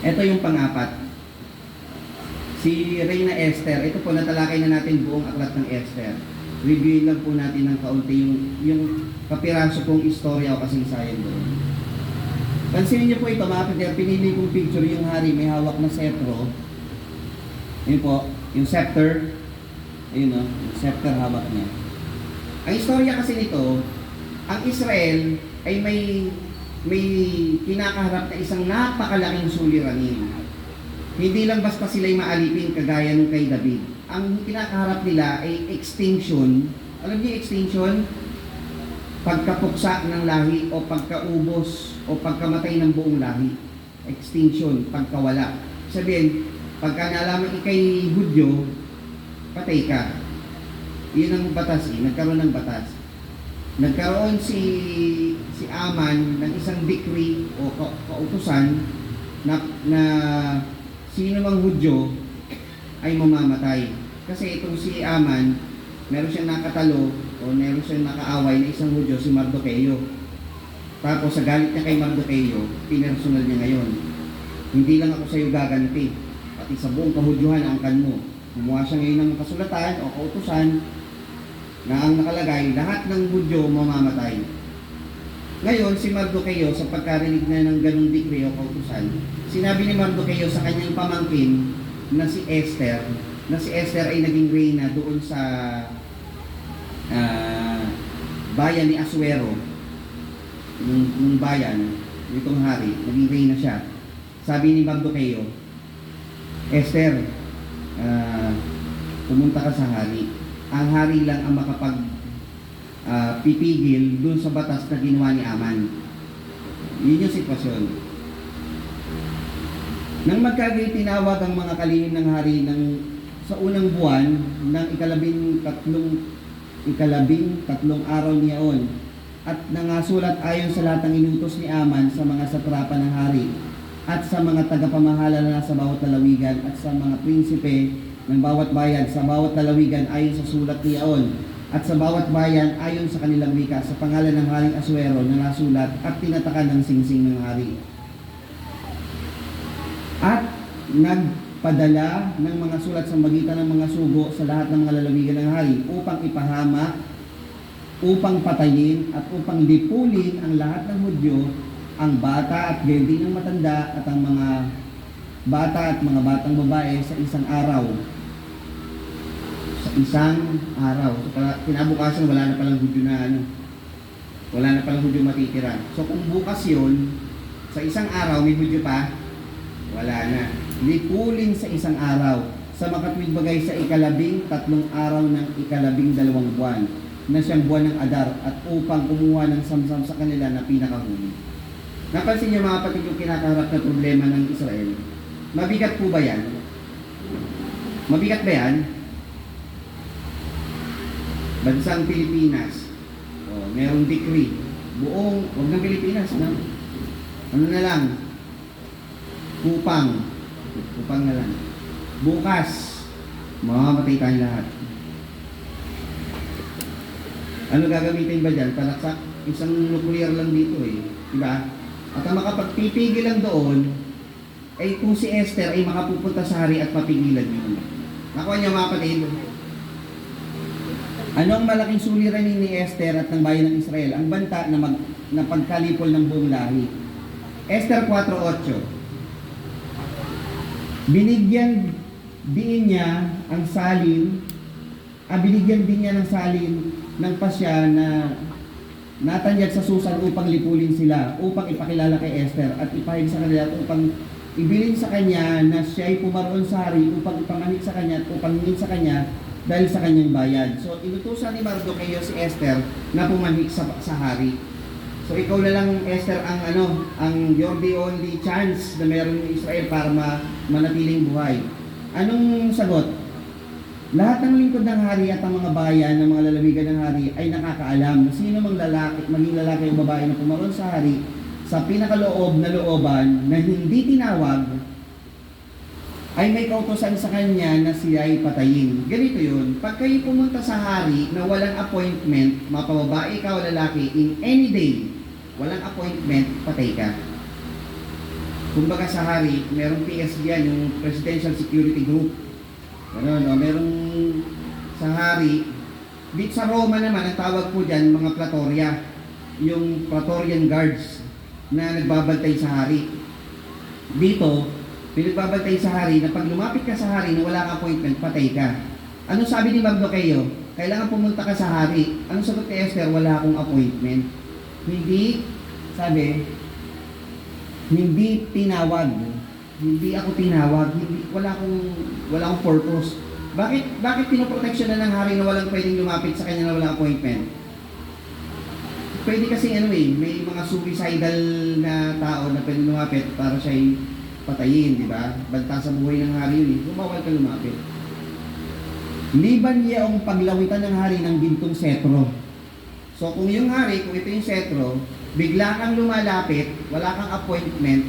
Ito yung pang-4. Si Reyna Esther, ito po natalakay na natin buong aklat ng Esther. Review lang po natin ng kaunti yung kapiraso pong istorya o kasaysayan doon. Pansinin niyo po ito, mga kapatid, pinili kong picture yung hari may hawak na setro. Yun po, yung scepter. Ayun o, yung scepter hawak niya. Ang istorya kasi nito, ang Israel ay may kinakaharap na isang napakalaking suliranin. Hindi lang basta sila'y maalipin kagaya nung kay David. Ang kinakaharap nila ay extinction. Alam niyo extinction? Pagkapuksa ng lahi o pagkaubos o pagkamatay ng buong lahi. Extinction, pagkawala. Sabihin, pagka nalaman ikay Hudyo, patay ka. Yun ang batas eh, nagkaroon ng batas. Nagkaroon si Aman ng isang decree o kautusan na sino mang Hudyo ay mamamatay. Kasi itong si Aman, meron siyang nakatalo o meron siyang nakaaway na isang Hudyo, si Mardoqueo. Tapos sa galit niya kay Mardoqueo, pinersonal niya ngayon. Hindi lang ako sa iyo gaganti, pati sa buong kahudyuhan angkan mo. Gumawa siya ngayon ng kasulatan o kautusan na ang nakalagay, lahat ng Hudyo mamamatay. Ngayon, si Mardoqueo, sa pagkarinig na ng ganung decree o kautusan, sinabi ni Mardoqueo sa kanyang pamangkin na si Esther ay naging reyna doon sa bayan ni Asuero, yung bayan, itong hari, naging reyna siya. Sabi ni Mardoqueo, Esther, pumunta ka sa hari. Ang hari lang ang pipigil dun sa batas na ginawa ni Aman. Yun yung sitwasyon. Nang magkagay tinawag ang mga kalihim ng hari sa unang buwan ng ikalabing tatlong araw niyaon at nangasulat ayon sa lahat ng inutos ni Aman sa mga satrapa ng hari at sa mga tagapamahala na sa bawat lalawigan at sa mga prinsipe ng bawat bayan sa bawat lalawigan ayon sa sulat niyaon at sa bawat bayan ayon sa kanilang wika sa pangalan ng Haring Asuero na nasulat at tinatakan ng singsing ng hari. At nagpadala ng mga sulat sa magitan ng mga sugo sa lahat ng mga lalawigan ng hari upang ipahama, upang patayin at upang lipulin ang lahat ng Hudyo, ang bata at gayon ng matanda at ang mga bata at mga batang babae sa isang araw. Isang araw. So, kinabukasan wala na palang Hudyo na wala na palang Hudyo matitira. So kung bukas yun, Sa isang araw, may Hudyo pa? Wala na. Lipulin sa isang araw. Sa makatwid bagay sa 13 araw ng 12 buwan na siyang buwan ng Adar at upang kumuha ng samsam sa kanila na pinakahuli. Napansin niyo mga kapatid yung kinakaharap na problema ng Israel? Mabigat po ba yan? Mabigat ba yan? Bansang Pilipinas. O, merong decree. Buong, huwag ng Pilipinas, no? Ano na lang? Kupang. Kupang na lang. Bukas, mamamatay tayong lahat. Ano gagamitin ba dyan? Palaksak? Isang nuclear lang dito eh. Diba? At ang makapagpipigil lang doon, ay kung si Esther ay makapupunta sa hari at mapigilan yun. Nakuha niyo mga kapatid. Anong malaking suliranin ni Esther at ng bayan ng Israel? Ang banta na pagkalipol ng buong lahi. Esther 4:8. Binigyan din niya ang salin, binigyan din niya ng salin ng pasya na natanyag sa Susan upang lipulin sila, upang ipakilala kay Esther at ipahig sa kanila at upang ibilin sa kanya na siya ay pumaroon sa hari upang ipamanhik sa kanya at upang hingin sa kanya dahil sa kanyang bayad. So, inutusan ni Mardoqueo si Esther na pumanhik sa hari. So, ikaw na lang, Esther, ang you're the only chance na meron ng Israel para manatiling buhay. Anong sagot? Lahat ng lingkod ng hari at ang mga bayan, ng mga lalawigan ng hari ay nakakaalam na sino mang lalaki, maging lalaki o babae na pumaroon sa hari sa pinakaloob na looban na hindi tinawag ay may kautosan sa kanya na siya ay patayin. Ganito yun, pag kayo pumunta sa hari na walang appointment, mapababae ka o lalaki, in any day, walang appointment, patay ka. Kumbaga sa hari, merong PSG yan, yung Presidential Security Group. Merong sa hari. Dito sa Roma naman, ang tawag po dyan, mga Pretoria. Yung Praetorian Guards na nagbabantay sa hari. Dito, pinagbabantay sa hari na pag lumapit ka sa hari na wala kang appointment, patay ka. Anong sabi ni Mardoqueo? Kailangan pumunta ka sa hari. Anong sagot kay Esther? Wala akong appointment. Hindi, sabi, hindi tinawag. Hindi ako tinawag. Wala akong purpose. Bakit pinoproteksyon na ng hari na walang pwedeng lumapit sa kanya na walang appointment? Pwede kasi may mga suicidal na tao na pwedeng lumapit para siya'y patayin, di ba? Banta sa buhay ng hari yun eh. Bumawal ka lumapit. Liban niya ang paglawitan ng hari ng gintong setro. So kung yung hari, kung ito yung setro, bigla kang lumalapit, wala kang appointment,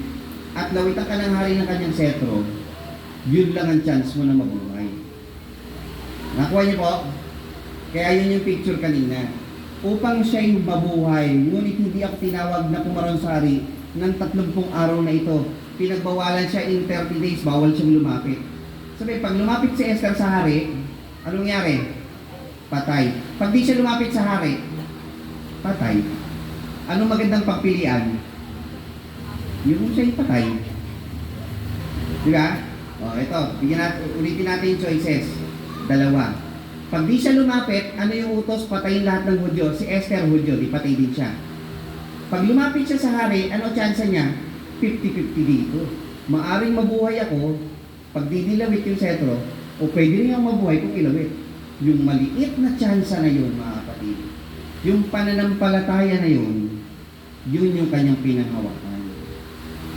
at lawitan ka ng hari ng kanyang setro, yun lang ang chance mo na mabuhay. Nakuha niyo po? Kaya yun yung picture kanina. Upang siya'y mabuhay, ngunit hindi ako tinawag na pumaroon sa hari ng 30 araw na ito. Pinagbawalan siya in 30 days, bawal siyang lumapit. Sabi, pag lumapit si Esther sa hari, anong nangyari? Patay. Pag di siya lumapit sa hari, patay. Anong magandang pagpilian? Yung siya'y patay. Diba? Ito, ulitin natin yung choices. Dalawa. Pag di siya lumapit, ano yung utos? Patayin lahat ng Hudyo. Si Esther Hudyo, di patay din siya. Pag lumapit siya sa hari, ano chance niya? 50-50 dito. Maaring mabuhay ako pag didilawit yung setro, o pwede rin yung mabuhay kung ilawit. Yung maliit na tsansa na yun, mga kapatid, yung pananampalataya na yun, yun yung kanyang pinanghawakan.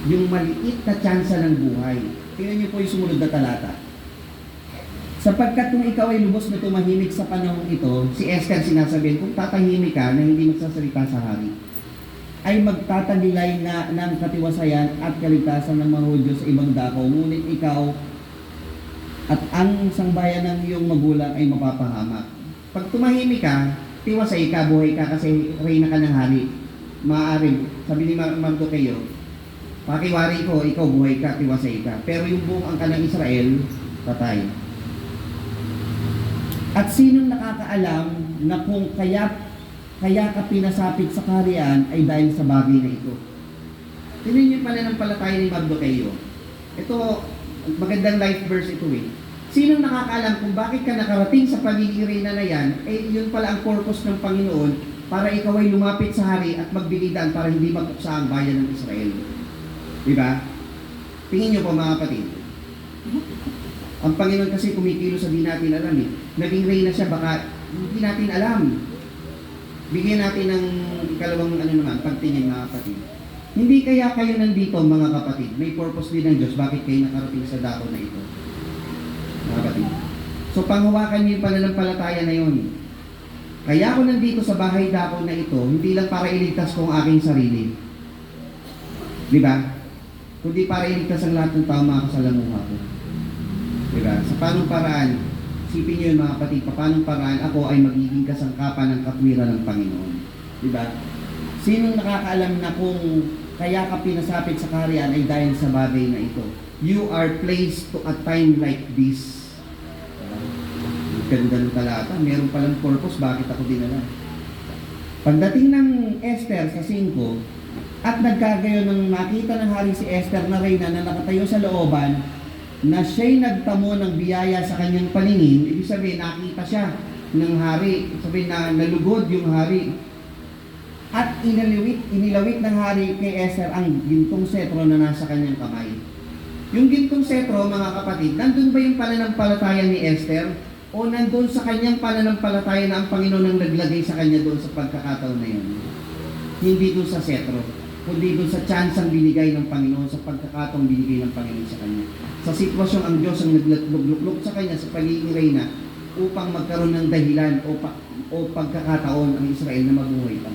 Yung maliit na tsansa ng buhay. Tingnan niyo po yung sumunod na talata. Sapagkat kung ikaw ay lubos na tumahimik sa panahon ito, si Esther sinasabihin, kung tatahimik ka na hindi magsasalita sa hari, ay magtatagilay na ng katiwasayan at kaligtasan ng mga Hudyo sa ibang dako. Ngunit ikaw at ang sangbayan ng iyong magulang ay mapapahamak. Pag tumahimik ka, tiwasay ka, buhay ka kasi reyna ka ng hari. Maaaring, sabi ni Mardoqueo, pakiwari ko, ikaw buhay ka, tiwasay ka. Pero yung buong angkan ng Israel, patay. At sinong nakakaalam na kung kaya ka pinasapit sa kaharian ay dahil sa bagay na ito. Tingnan niyo pala ng palataya ni Mardoqueo. Ito, magandang life verse ito eh. Sinong nakakaalam kung bakit ka nakarating sa pagiging reyna na yan, eh yun pala ang purpose ng Panginoon para ikaw ay lumapit sa hari at magbigay daan para hindi mag-uksa ang bayan ng Israel. Di ba? Tingin nyo po mga kapatid. Ang Panginoon kasi kumikilos sa di natin alam eh. Naging reyna siya, baka hindi natin alam. Bigyan natin ng ikalawang pagtingin mga kapatid. Hindi kaya kayo nandito mga kapatid, may purpose din ng Diyos, bakit kayo nakarating sa dako na ito? Mga kapatid. So panghawakan niyo yung pananampalataya na yun. Kaya ako nandito sa bahay dako na ito, hindi lang para iligtas ko ang aking sarili. Di ba? Kundi para iligtas ang lahat ng tao mga kasalamuha ko. Di ba? Sa panong paraan, isipin niyo yung mga kapatid, paanong paraan ako ay magiging kasangkapan ng katwiran ng Panginoon. Di ba? Sinong nakakaalam na kung kaya ka pinasapit sa kaharian ay dahil sa bagay na ito? You are placed to a time like this. Ganda ng talata, meron palang purpose, bakit ako dinala? Pagdating ng Esther sa 5, at nagkagayon ng nakita ng hari si Esther na reyna na nakatayo sa looban, na siya'y nagtamo ng biyaya sa kanyang paningin, ibig sabihin, nakita siya ng hari, sabihin na nalugod yung hari. At inilawit ng hari kay Esther ang gintong setro na nasa kanyang kamay. Yung gintong setro, mga kapatid, nandun ba yung pananampalataya ni Esther? O nandun sa kanyang pananampalataya na ang Panginoon ang naglagay sa kanya doon sa pagkakataon na yun? Hindi doon sa setro, kundi doon sa chance ang binigay ng Panginoon, sa pagkakataong binigay ng Panginoon sa kanya. Sa sitwasyong ang Diyos ang naglukluk sa kanya sa pagiging reyna upang magkaroon ng dahilan o pagkakataon ang Israel na mabuhay pa.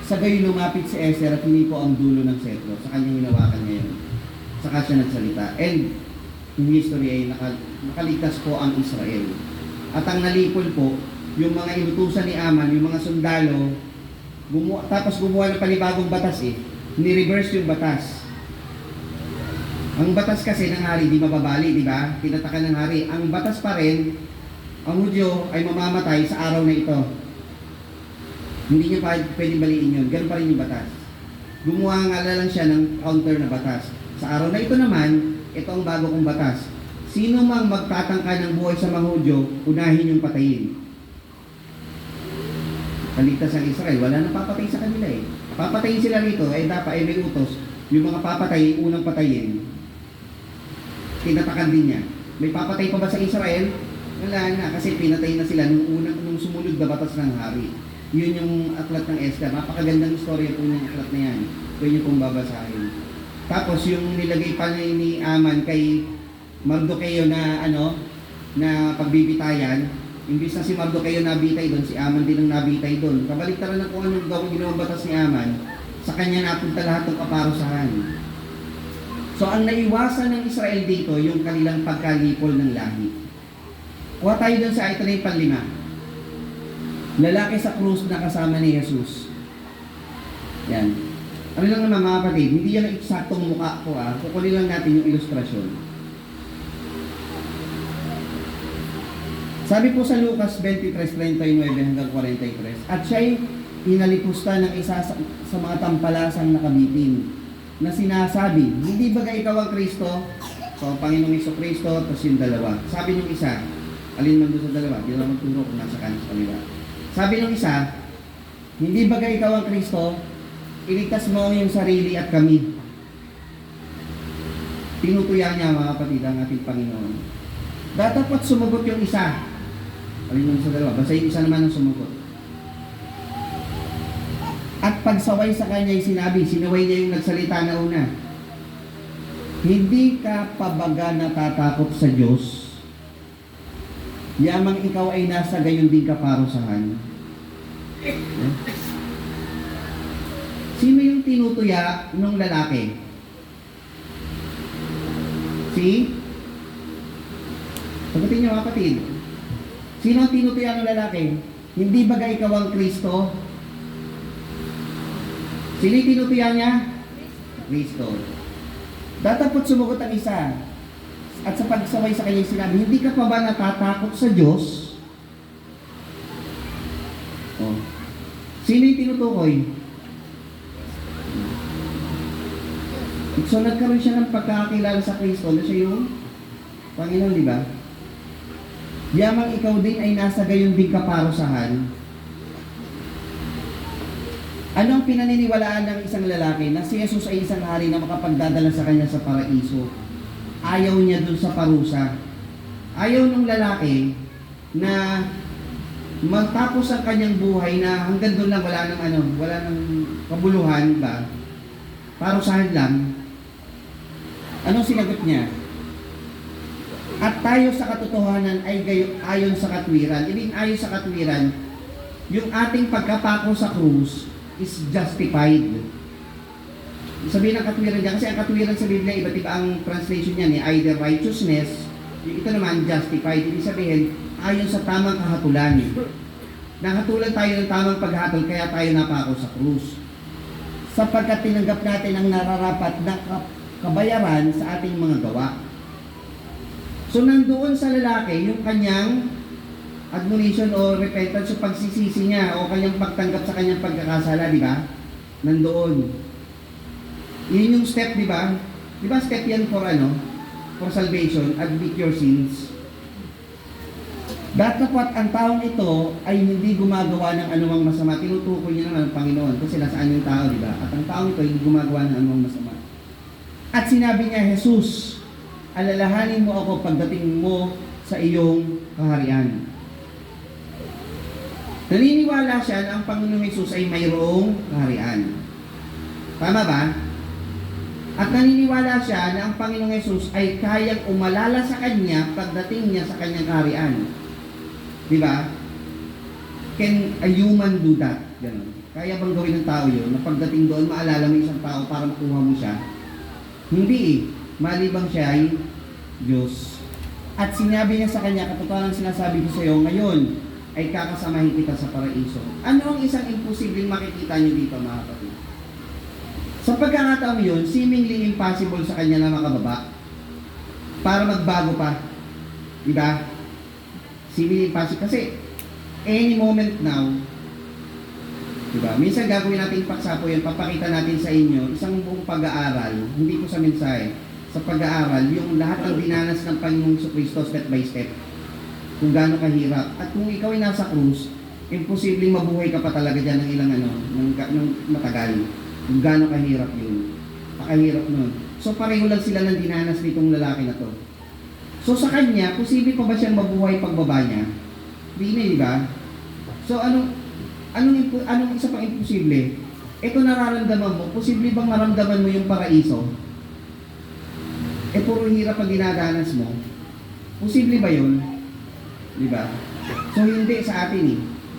Sa gayon lumapit si Esther at hinipo ang dulo ng setro sa kanyang hinawakan ngayon. Saka siya nagsalita. And in history ay nakaligtas po ang Israel. At ang nalipol po, yung mga inutusan ni Aman, yung mga sundalo, tapos gumawa ng panibagong batas eh. Ni-reverse yung batas. Ang batas kasi ng hari di mababali, di ba? Tinatakan ng hari. Ang batas pa rin, ang Hudyo ay mamamatay sa araw na ito. Hindi niya pwedeng baliin yun. Ganun pa rin yung batas. Gumawa nga lang siya ng counter na batas. Sa araw na ito naman, ito ang bago kong batas. Sino mang magtatangka ng buhay sa mga Hudyo, unahin yung patayin. Kaligtas ang Israel, wala nang papatay sa kanila eh. Papatayin sila rito, dapat ay may utos. Yung mga papatay, unang patayin. Tinatakan din niya. May papatay pa ba sa Israel? Wala na, kasi pinatay na sila nung sumunod na batas ng hari. Yun yung aklat ng Esther. Napakagandang istorya po yung aklat na yan. Pwede yung pong babasahin. Tapos yung nilagay pa ni Aman kay Mardoqueo na na pagbibitayan, imbis na si Mardoqueo nabitay doon, si Aman din ang nabitay doon. Kabaliktaran na kung anong gawang ginawang batas ni Aman, sa kanya napunta lahat ng kaparusahan. So ang naiwasan ng Israel dito, yung kanilang pagkalipol ng lahi. Kuha tayo doon sa ito na yung panlima. Lalaki sa krus na kasama ni Jesus. Yan. Ano lang naman mga kapatid, hindi yan ang eksaktong mukha ko kukunin lang natin yung ilustrasyon. Sabi po sa Lucas 23:39 hanggang 43, at siya'y inalipusta ng isa sa mga tampalasang nakabitin, na sinasabi, hindi baga ikaw ang Kristo? So, Panginoong Kristo, tapos yung dalawa. Sabi ng isa, alin man doon sa dalawa, di naman magturo kung nasa kanan sa kanila. Sabi ng isa, hindi baga ikaw ang Kristo? Iligtas mo yung sarili at kami. Tinutuya niya mga kapatid ang ating Panginoon. Dapat sumagot yung isa. Alin man sa dalawa, basta yung isa naman ang sumagot. At pagsaway sa kanya yung sinabi, sinaway niya yung nagsalita na una. Hindi ka pabaga natatakot sa Diyos, yamang ikaw ay nasa gayon din kaparusahan. Sino yung tinutuya ng lalaki? Sagutin niyo kapatid. Sino ang tinutuya ng lalaki? Hindi baga ikaw ang Kristo? Sino yung tinutuya niya? Kristo. Dapat sumagot ang isa. At sa pagsaway sa kanyang sinabi, hindi ka pa ba natatakot sa Diyos? Sino yung tinutukoy? So nagkaroon siya ng pagkakakilala sa Kristo na siya yung Panginoon, di ba? Yamang ikaw din ay nasa gayon din kaparusahan. Ano ang pinaniniwalaan ng isang lalaki na si Jesus ay isang hari na makapagdadala sa kanya sa paraiso? Ayaw niya dun sa parusa. Ayaw ng lalaki na matapos ang kanyang buhay na hanggang doon lang wala nang kabuluhan ba? Parusahan lang. Anong sinagot niya? At tayo sa katotohanan ay ayon sa katwiran. Ibig ayon sa katwiran, yung ating pagkapako sa krus is justified. Sabihin ng katwiran niya, kasi ang katwiran sa Biblia, iba't iba ang translation niya, either righteousness, ito naman justified. Ibig sabihin, ayon sa tamang kahatulan. Nakatulan tayo ng tamang paghatol, kaya tayo napako sa krus. Sapagkat tinanggap natin ang nararapat na kabayaran sa ating mga gawa. So nandoon sa lalaki yung kanyang admonition o repentance o pagsisisi niya o kanyang pagtanggap sa kanyang pagkakasala, di ba? Nandoon. Yun yung step, di ba? Di ba step yan for for salvation, admit your sins. Datapwat ang taong ito ay hindi gumagawa ng anumang masama. Tinutukoy niya naman ang Panginoon kasi nasaan yung tao, di ba? At ang taong ito ay hindi gumagawa ng anumang masama. At sinabi niya, Jesus, alalahanin mo ako pagdating mo sa iyong kaharian. Naniniwala siya na ang Panginoong Jesus ay mayroong kaharian. Tama ba? At naniniwala siya na ang Panginoong Jesus ay kayang umalala sa kanya pagdating niya sa kanyang kaharian. Di ba? Can a human do that? Ganun. Kaya bang gawin ng tao yun? Na pagdating doon, maalala mo isang tao para makuha mo siya? Hindi eh. Malibang siya ay Diyos. At sinabi niya sa kanya, katotohanan sinasabi ko sa iyo, ngayon ay kakasamahin kita sa paraiso. Ano ang isang imposibleng makikita niyo dito, mga kapatid? Sa pagkakataon yun, seemingly impossible sa kanya na makababa para magbago pa. Diba? Seemingly impossible. Kasi any moment now, diba? Minsan gagawin natin paksapo yan, papakita natin sa inyo isang buong pag-aaral, hindi ko sa mensahe, sa pag-aaral, yung lahat ng dinanas ng Panginoong Kristo step by step. Kung gaano kahirap. At kung ikaw ay nasa krus, imposibleng mabuhay ka pa talaga dyan ng ilang ng matagal. Kung gaano kahirap yun. Pakahirap nun. So pareho lang sila ng dinanas nitong lalaki na to. So sa kanya, posible pa ba siyang mabuhay pagbaba niya? Hindi, di ba? So anong isa pang imposible? Ito nararamdaman mo, posible bang maramdaman mo yung paraiso? Puro hirap ang dinadanas mo. Posible ba yun? Di ba? So hindi sa atin eh.